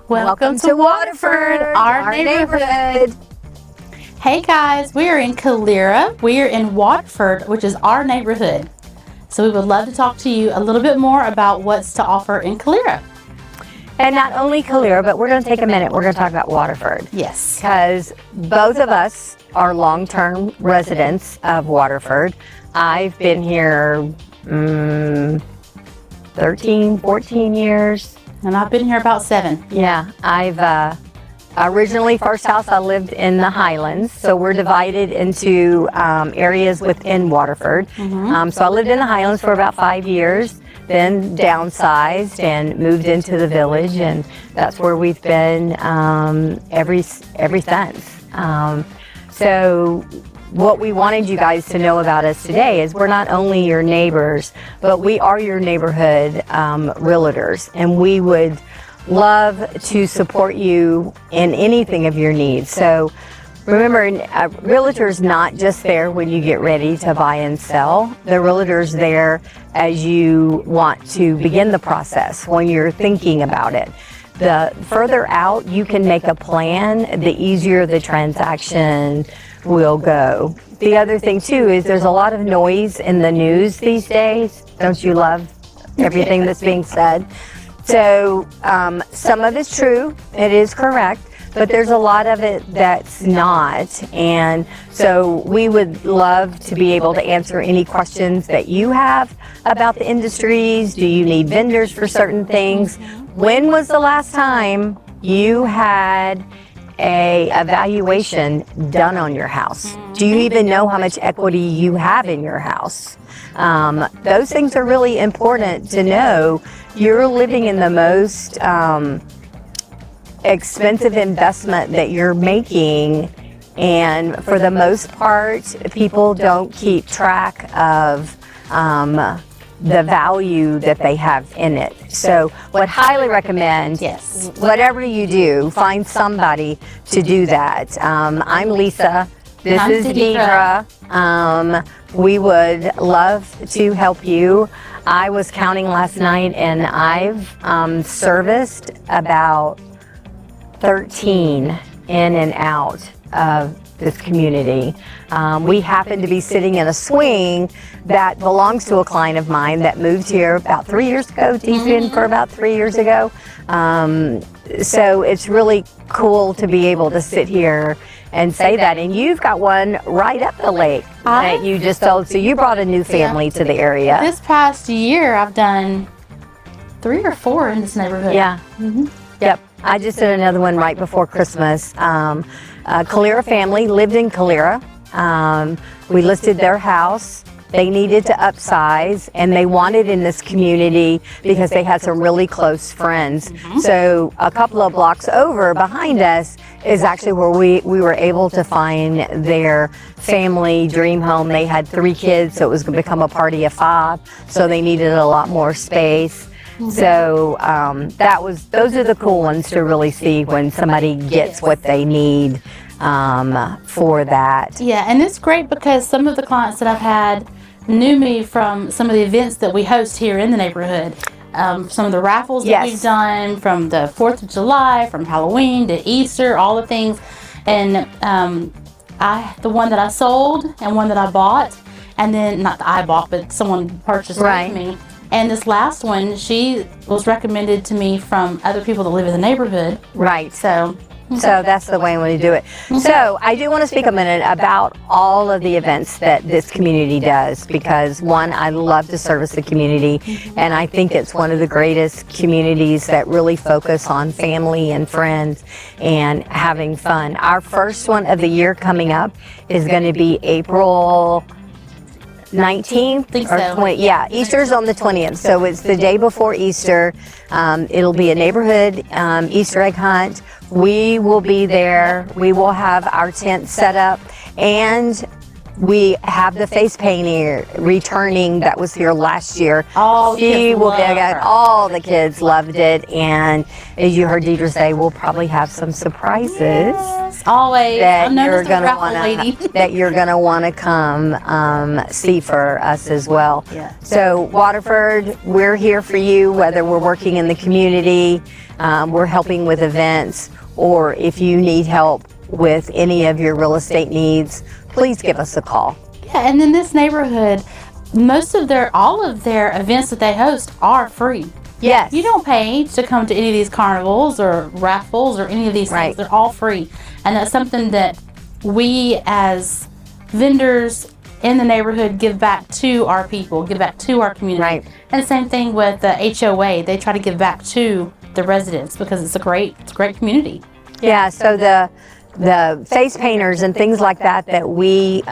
Welcome to Waterford, our neighborhood. Hey guys, we are in Calera. We are in Waterford, which is our neighborhood. So we would love to talk to you a little bit more about what's to offer in Calera. And not only Calera, but we're going to take a minute. We're going to talk about Waterford. Yes. Because both of us are long-term residents of Waterford. I've been here 13, 14 years. And I've been here about 7. Yeah, I've originally, first house I lived in the Highlands, so we're divided into areas within Waterford. So I lived in the Highlands for about 5 years, then downsized and moved into the village, and that's where we've been ever since. So what we wanted you guys to know about us today is we're not only your neighbors, but we are your neighborhood realtors, and we would love to support you in anything of your needs. So remember, a realtor's not just there when you get ready to buy and sell. The realtor's there as you want to begin the process, when you're thinking about it. The further out you can make a plan, the easier the transaction will go. The other thing too is there's a lot of noise in the news these days. Don't you love everything that's being said? So some of it's true, it is correct, but there's a lot of it that's not. And so we would love to be able to answer any questions that you have about the industries. Do you need vendors for certain things? When was the last time you had a evaluation done on your house? Do you even know how much equity you have in your house? Those things are really important to know. You're living in the most expensive investment that you're making, and for the most part, people don't keep track of the value that they have in it. So would highly recommend, Yes. whatever you do, find somebody to do that. I'm Lisa. This I'm is Deidre. Deidre. We would love to help you. I was counting last night, and I've serviced about 13 in and out of this community. We happen to be sitting in a swing that belongs to a client of mine that moved here about 3 years ago. He's been for about 3 years ago. So it's really cool to be able to sit here and say that. And you've got one right up the lake that you just told. So you brought a new family to the area. This past year, I've done 3 or 4 in this neighborhood. Yeah. Yep. I just did another one right before Christmas. Calera family lived in Calera. We listed their house. They needed to upsize, and they wanted in this community because they had some really close friends. So a couple of blocks over behind us is actually where we were able to find their family dream home. They had 3 kids, so it was going to become a party of 5. So they needed a lot more space. So those are the cool ones to really see when somebody gets what they need for that. Yeah, and it's great because some of the clients that I've had knew me from some of the events that we host here in the neighborhood. Some of the raffles that we've done, from the 4th of July, from Halloween to Easter, all the things. And the one that I sold and one that I bought, and then not that I bought, but someone purchased with me. And this last one, she was recommended to me from other people that live in the neighborhood. Right. So that's the way I want to do it. So I do want to speak a minute about all of the events that this community does, because one, I love to service the community, and I think it's one of the greatest communities that really focus on family and friends and having fun. Our first one of the year coming up is going to be April 19th Think or so. 20. Yeah, Easter's on the 20th, so it's the day before Easter. It'll be a neighborhood Easter egg hunt. We will be there. We will have our tent set up, and we have the face painter returning that was here last year. All the She kids will love be again. her. All the kids loved it, and as you heard Deidre say, we'll probably have some surprises. Yes, always. That I'm known you're as the gonna raffle wanna lady. that you're gonna wanna come see for us as well. Yeah. So Waterford, we're here for you, whether we're working in the community, we're helping with events, or if you need help with any of your real estate needs, please give us a call. Yeah, and in this neighborhood, all of their events that they host are free. Yes. You don't pay to come to any of these carnivals or raffles or any of these Right. things. They're all free. And that's something that we as vendors in the neighborhood give back to our people, give back to our community. Right. And the same thing with the HOA. They try to give back to the residents because it's a great community. Yeah, so the face painters and things like that we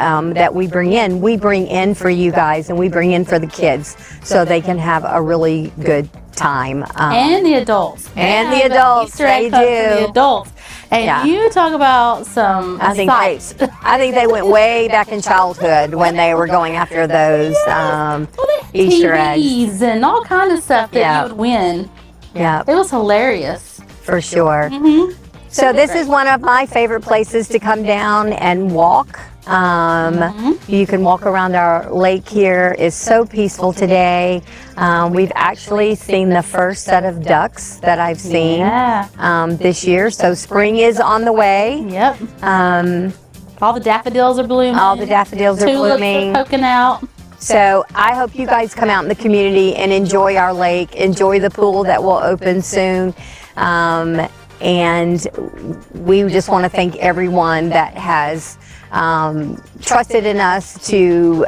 bring in for you guys, and we bring in for the kids so they can have a really good time. And the adults. And They the have an adults, Easter egg they hunt for do. the adults. And Yeah. you talk about some I think sights. I think they went way back in childhood when they were going after those Well, they had Easter eggs. TVs and all kind of stuff that Yeah. you would win. Yeah, It was hilarious. for sure. Mm-hmm. So this is one of my favorite places to come down and walk. You can walk around our lake here. It's so peaceful today. We've actually seen the first set of ducks that I've seen this year. So spring is on the way. Yep. All the daffodils are blooming. All the daffodils are Tulips blooming. are poking out. So I hope you guys come out in the community and enjoy our lake, enjoy the pool that will open soon. And we just want to thank everyone that has trusted in us to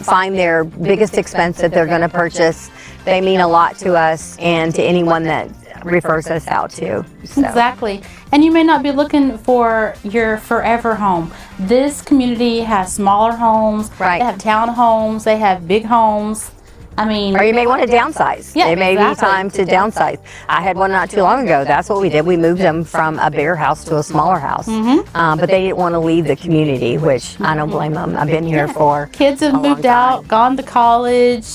find their biggest expense that they're going to purchase. They mean a lot to us and to anyone that refers us out to. So. Exactly. And you may not be looking for your forever home. This community has smaller homes. Right. They have townhomes. They have big homes. I mean, Or you may want to downsize. Yeah, It may exactly. be time to downsize. I had one not too long ago. That's what we did. We moved them from a bigger house to a smaller house. But they didn't want to leave the community, which I don't blame them. I've been here for kids have a long moved out, time. gone to college.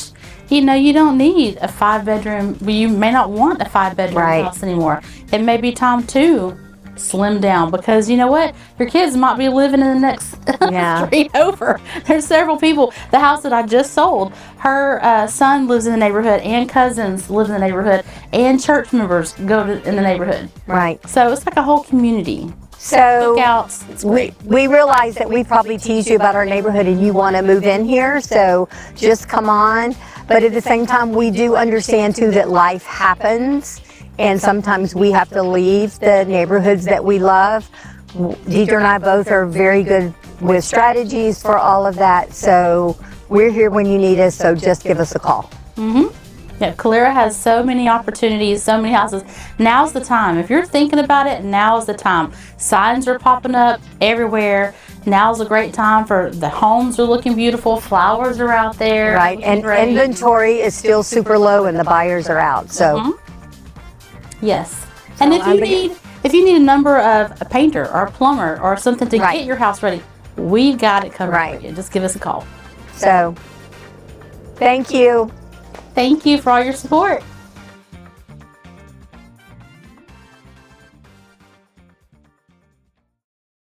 You know, you don't need a 5-bedroom. You may not want a 5-bedroom Right. house anymore. It may be time to slim down because you know what? Your kids might be living in the next Yeah. street over. There's several people. The house that I just sold, her son lives in the neighborhood, and cousins live in the neighborhood, and church members in the neighborhood. Right. So it's like a whole community. So Cookouts. It's great. we realize that we probably teased you about our neighborhood and you want to move in here, so just come on. But at the same time, we do understand too that life happens, and sometimes we have to leave the neighborhoods that we love. Deidre and I both are very good with strategies for all of that, so we're here when you need us, so just give us a call. Yeah, Calera has so many opportunities, so many houses. Now's the time. If you're thinking about it, now's the time. Signs are popping up everywhere. Now's a great time for the homes are looking beautiful. Flowers are out there. Right, looking and great. inventory is still super low and the buyers are out, so. Yes. And So if you need a number of a painter or a plumber or something to Right. get your house ready, we've got it covered Right. for you. Just give us a call. So, thank you. Thank you for all your support.